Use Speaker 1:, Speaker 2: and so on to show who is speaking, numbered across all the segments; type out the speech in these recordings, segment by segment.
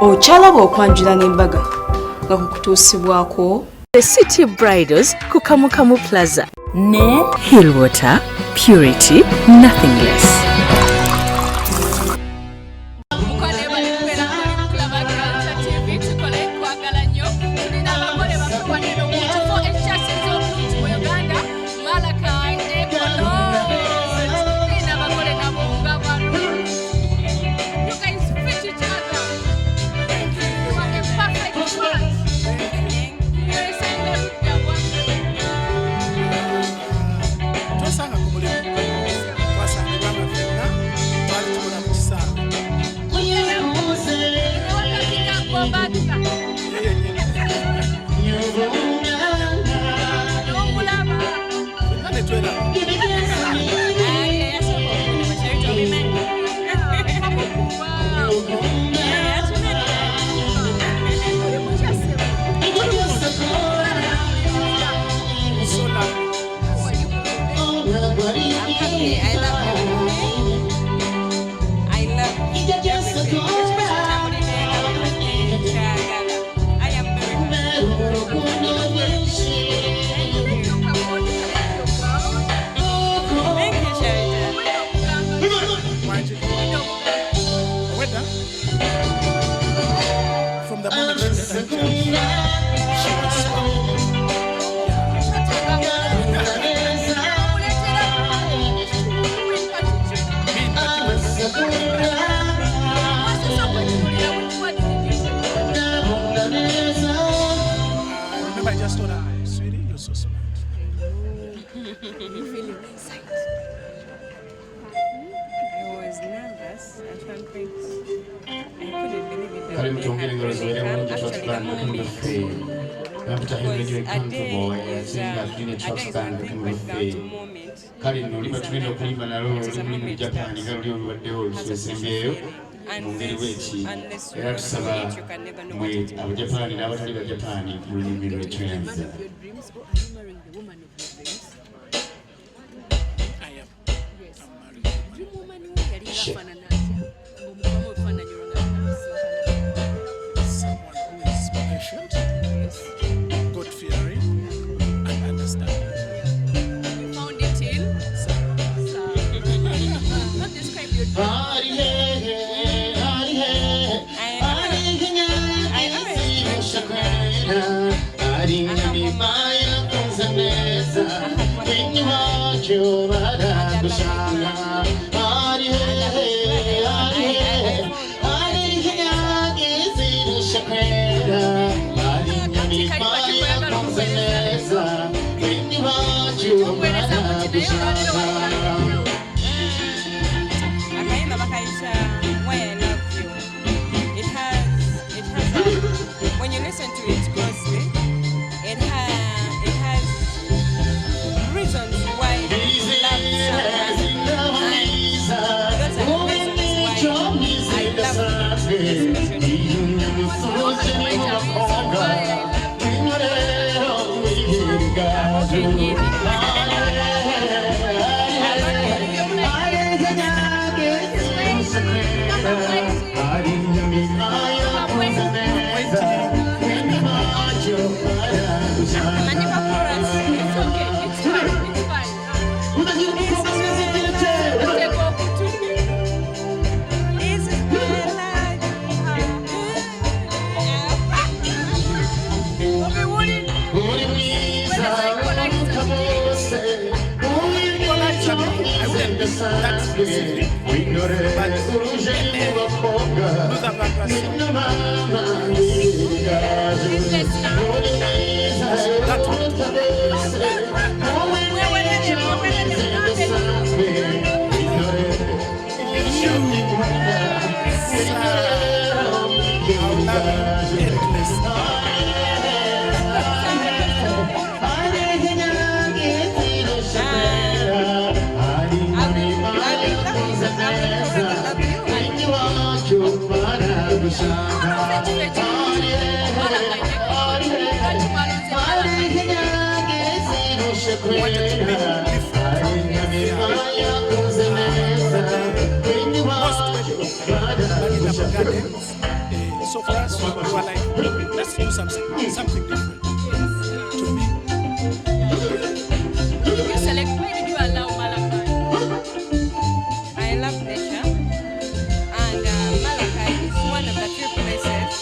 Speaker 1: Ochalaba okwanjula n'embaga nga kukutuusibwako
Speaker 2: The City Bridals ku Kamukamu Plaza ne Hillwater Purity Nothing Less.
Speaker 3: So for us, we were like, let's do something different. To me.
Speaker 4: You select, why did you allow Malachi?
Speaker 5: I love nature, and Malachi is one of the few places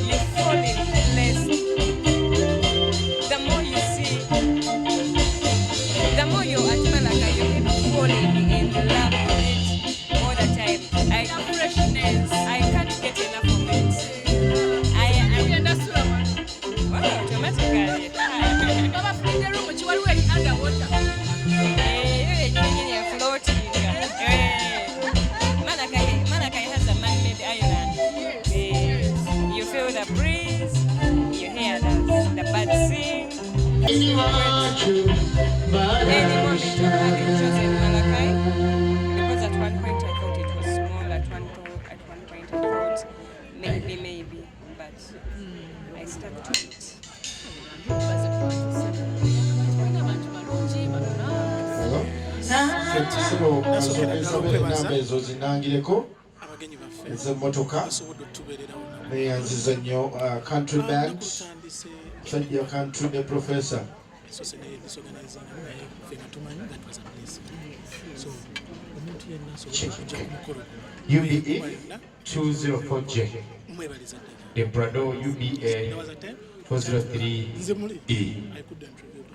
Speaker 5: you fall in place. The more you see, the more you're at Malachi, you keep falling in love with it all the time. The freshness, I can't get enough of it. I understood. Wow, automatically.
Speaker 4: Baba, in the room, you are wearing underwater.
Speaker 5: Floating. Malachi has a man-made island. You feel the breeze, you hear the birds sing. Any moment you have chosen Malachi, because at one point I thought it was small, at one point I thought maybe, but I stuck to it.
Speaker 3: Abagenyi baffe
Speaker 6: ez'emmotoka
Speaker 3: basobodde otubeererawo nabo.
Speaker 6: neyanziza nnyo country band fedya country ne professor
Speaker 3: So disorganizing naye ffe nga tumanyi that was a blessing. So omuntu yenna asobola okujja ku mukolo
Speaker 6: UBE 204J
Speaker 3: mwebaliza ddala.
Speaker 6: the Brado UBA
Speaker 3: There was a time
Speaker 6: 403E
Speaker 3: nze muli I couldn't reveal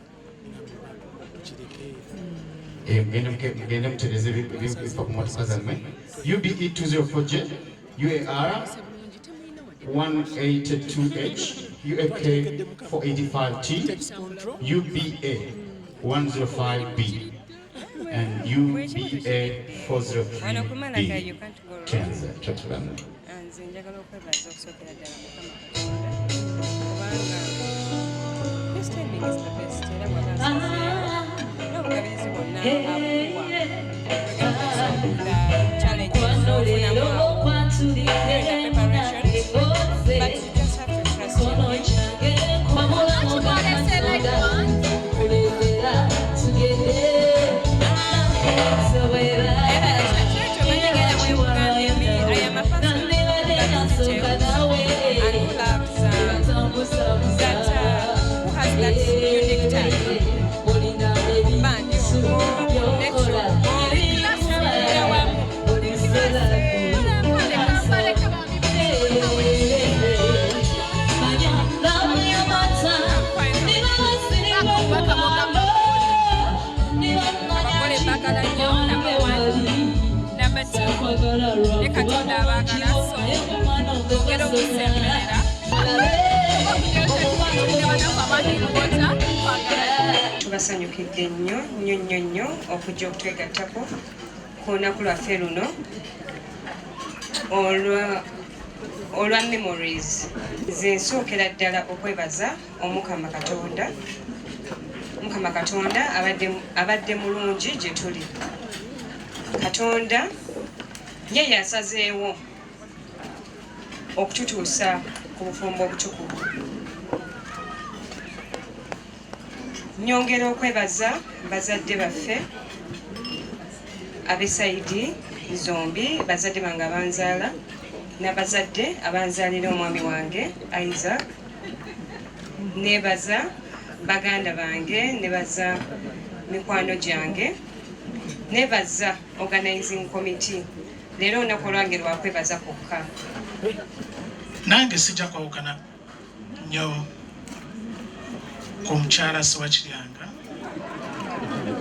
Speaker 3: tukireke
Speaker 6: mugende mutereze ebifa ku motoka zammwe UBE 204J UAR 182H UAK 485T UBA 105B and UBA 403B Kenza Chatulana.
Speaker 5: Nze njagala okwebaza okusookera ddala Mukama Katonda kubanga this timing is the best era bw'anaasizeewo n'obugabizi bwonna abuwa regardless of the challenges n'ofunamu during the preparations, but you just have to trust him. Katonda abaagala so ogera okusemberera tubasanyukidde nnyo okujja okutwegattako ku lunaku lwaffe luno olwa memories. Nze nsookera ddala okwebaza Mukama Katonda abadde mulungi gye tuli. Katonda ye yasazeewo okututuusa ku bufumbo obutukuvu. Nyongera okwebaza bazadde baffe ab'esayidi zombi, bazadde bange abanzaala n'abazadde abanzaalira omwami wange Isaac. Nebaza baganda bange, nebaza mikwano gyange, nebaza organizing committee. Leero olunaku olwange lwakwebaza kwokka.
Speaker 3: nange sijja kwawukana nnyo ku mukyala Sewakiryanga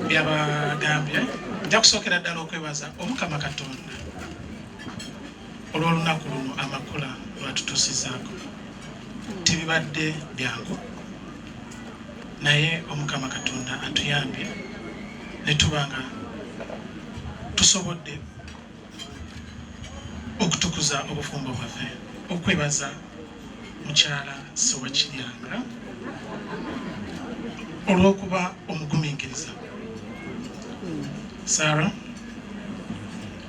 Speaker 3: byabagambye. Nja kusookera ddala okwebaza Omukama Katonda olw'olunaku luno amakula lwatutuusizaako. Tebibadde byangu naye Omukama Katonda atuyambye ne tubanga tusobodde okutukuza obufumbo bwaffe. Okwebaza mukyala Sewakiryanga olw'okuba omugumingiriza. Sarah,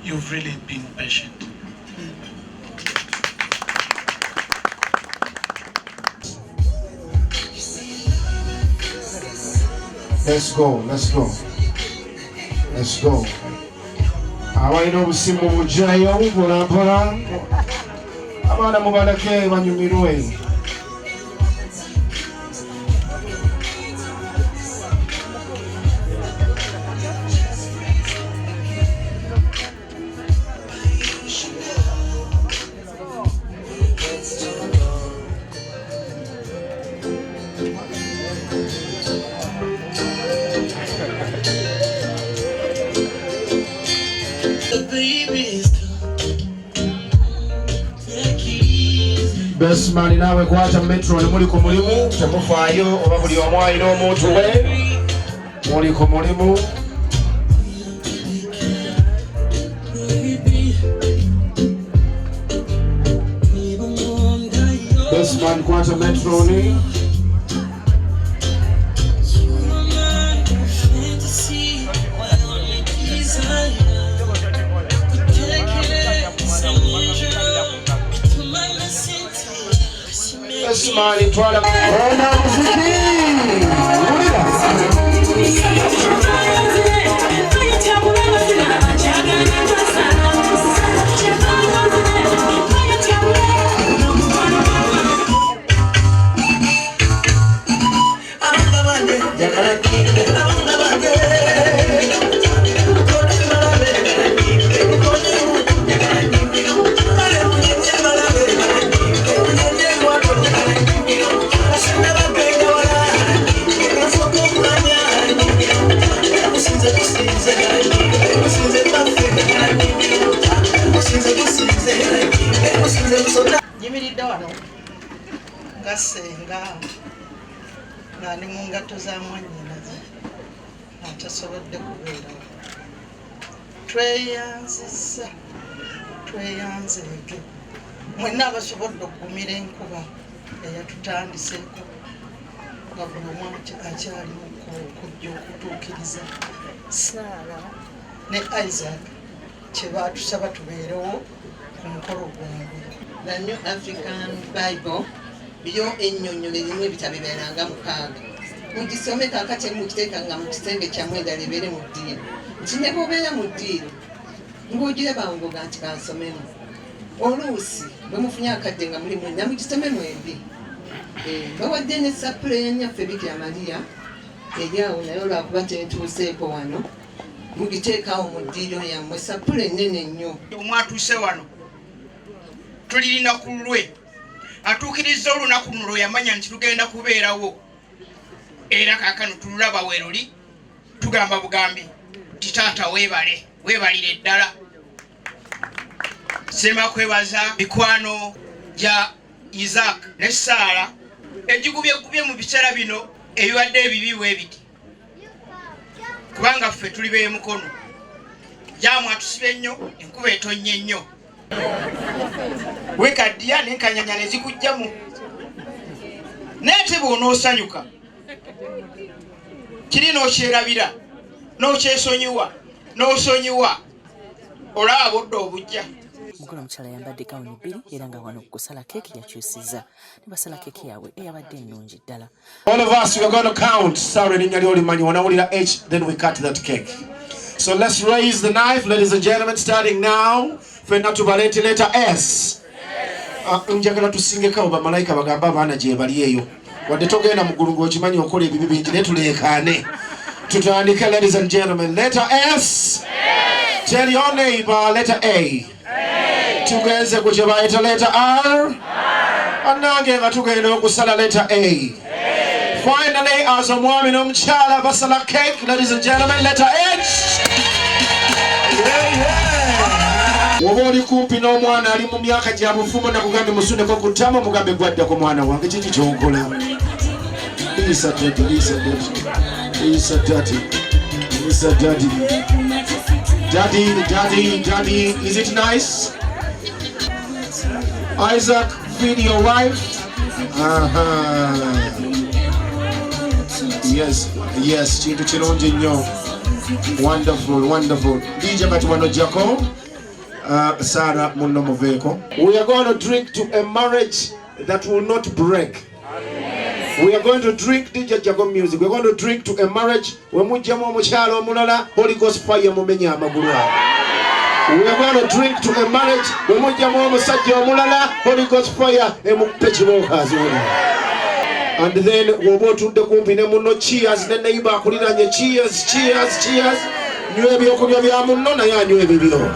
Speaker 3: you've really been patient.
Speaker 6: Let's go. Abalina obusimu bujjayo mpolampola.
Speaker 7: Abaana mubaleke banyumirwe. Best man nawe kwata metro ni muli ku mulimu temufaayo oba buli omu alina omuntu we muli ku mulimu. Best man kwata metro ni Smiley twala ona muziki
Speaker 8: Ngani mu ngato za mwannyinaze atasobodde kubeerawo. Tweyanzeege mwenna abasobodde okugumira enkuba eyatutandiseeko nga buli omu akyali okujja okutuukiriza Saara ne Isaac kye baatusaba tubeerewo ku mukolo gwabwe.
Speaker 9: The New African Bible byo ennyonnyole erimu ebitabo bibeeranga 6. Mugisome kaakati mukiteekanga mu kisenge kyammwe eddala ebeere mu ddiiro. Nti ne bw'obeera mu ddiiro ng'ogiraba ngoga nti kansomemu. Oluusi bwe mufunye akadde nga muli mwenna mugisome mwembi. Bawadde ne sapule ya nnyaffe Bikira Maria eri awo naye olwakuba tetuuseeko wano mugiteekaawo mu ddiiro yammwe sapule nnene nnyo.
Speaker 10: Omwatuuse wano tulirina ku lwe atuukiriza olunaku luno lwe yamanya nti tugenda kubeerawo era kaakano tululaba we luli tugamba bugambi nti taata weebalire ddala. Sema kwebaza mikwano gya Isaac ne Saara egigubye mu biseera bino ebiwadde ebibi bwe biti kubanga ffe tuli beemukono jaamu atusibe nnyo enkuba etonnye nnyo wekaddiya n'enkanyanya ne zikujjamu neete bw'onoosanyuka kiri n'okyerabira n'okyesonyiwa olaba odda obujja.
Speaker 2: Mugolo omukyala yambadde gawuni 2 era nga wano kusala keeki yakyusiza ne basala keeki yaabwe eyabadde ennungi ddala.
Speaker 7: All of us, we are going to count. Sorry, erinnya ly'olimanyi wanawulira H, then we cut that cake. So let's raise the knife, ladies and gentlemen, starting now. Fenna tubaleete letter S. Njagala tusingeko bamalayika bagamba abaana gye bali eyo. Wadde togenda mu ggulu ng'okimanyi okola ebibi bingi naye tuleekaane. Tutandike, ladies and gentlemen, letter S. Tell your neighbor, letter A. Tugenze ku kye bayita letter R. Annange nga tugenda okusala letter A. Finally, as omwami n'omukyala basala cake, ladies and gentlemen, letter H. Woba oli kumpi n'omwana ali mu myaka gya bufumo nakugambe musundeko ku ttama mugambe gwadda ku mwana wange kiki ky'okola. Lisa daddy, is it nice? Isaac, feed your wife. Yes, chintu kirungi nnyo. Wonderful. DJ kati wano jako. Sarah munno muveeko. We are going to drink to a marriage that will not break. We are going to drink DJ Jago music. We are going to drink to a marriage. We mujjamu omukyala omulala Holy Ghost fire mumenye amagulu awo. We are going to drink to a marriage. We mujja mu omusajja omulala. Holy Ghost fire emukutte kibookazi wano. And then woba otudde kumpi ne munno cheers ne neighbor akuliranye cheers cheers cheers. Nywe ebyokulya bya munno naye anywe ebibyo.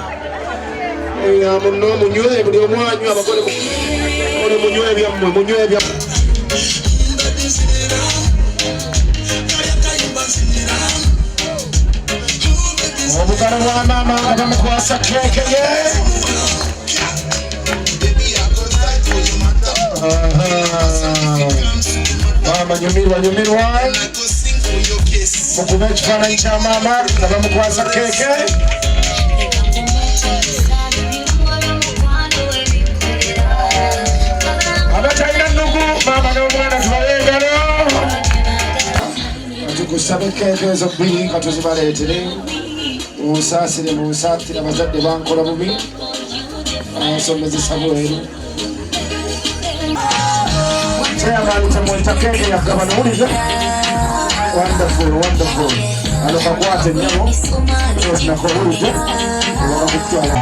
Speaker 7: Ya munno munywe buli omu anywe abagole munywe ebyammwe munywe ebyammwe. Obugalo bwa mama nga bamukwasa keke ye. Mama nyumirwa mukube ekifaananyi kya mama nga bamukwasa keke. Abatalina nnugu mama n'omwana tubalengalo. Tukusaba keke ezo bbiri nga tuzibaleetere. Munsasire abazadde bankola bubi. Nsomezesa bweru. Chairman tamwita keke yagabana ulize. Wonderful. Ano kakwate nyamo. Nakobulize. Wakakutwala.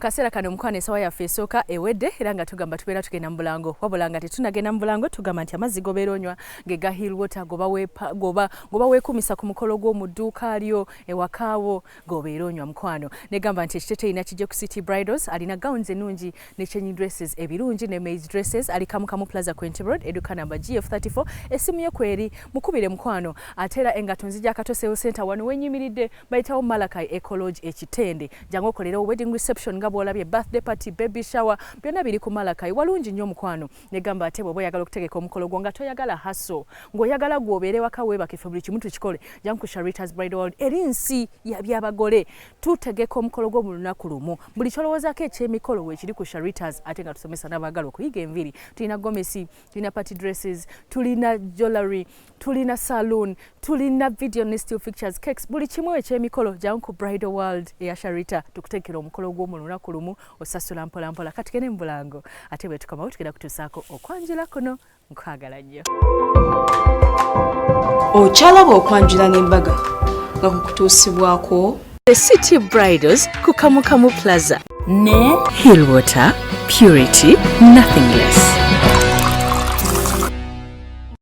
Speaker 2: Kaseera kano mukwano esawa yaffe esooka ewedde era nga tugamba tubeera tugenda mu bulango wabula nga tetunagenda mu bulango tugamba nti amazzi gobeera onywa gega hill water goba weekumisa ku mukolo gw'omu dduuka lyo ewakaawo gobeera onywa mukwano negamba nti ekiteteeyina kijje ku City Bridals alina gowns ennungi ne change dresses ebirungi ne maize dresses ali Kamukamu Plaza Quinty Road eduka namba GF34 esimu ye kweri mukubire mukwano ate era engato nzija Katoseo Center wano wenyimiridde bayitawo Malakai Ecology ekitende jangu okolera wedding reception nga bwolabye birthday party baby shower byonna biri ku Malakai walungi nnyo mukwano negamba ate bwe oyagala okutegeka omukolo gwo nga toyagala haso ng'oyagala gwobeere waka weebake buli kimu tukikole jangu ku Sharita's Bridal World erinsi ya byabagole tutegeka omukolo gwo mu lunaku lumu buli kyolowoozaako ekyemikolo weekiri ku Sharita's ate nga tusomesa n'abaagala okuyiga enviri tulina gomesi tulina party dresses tulina jewelry tulina saloon tulina video ne still pictures cakes buli kimu ekyemikolo jangu ku Bridal World eya Sharita tukutekera omukolo gwo mu lunaku lumu osasula mpola kati gene mbulango ate bwe tukamawo tugenda kutuusaako okwanjula kuno nkwagala nnyo
Speaker 1: okyalaba okwanjula n'embaga nga kukutuusibwako
Speaker 2: The City Bridals ku Kamukamu Plaza ne Hill Water Purity Nothing Less.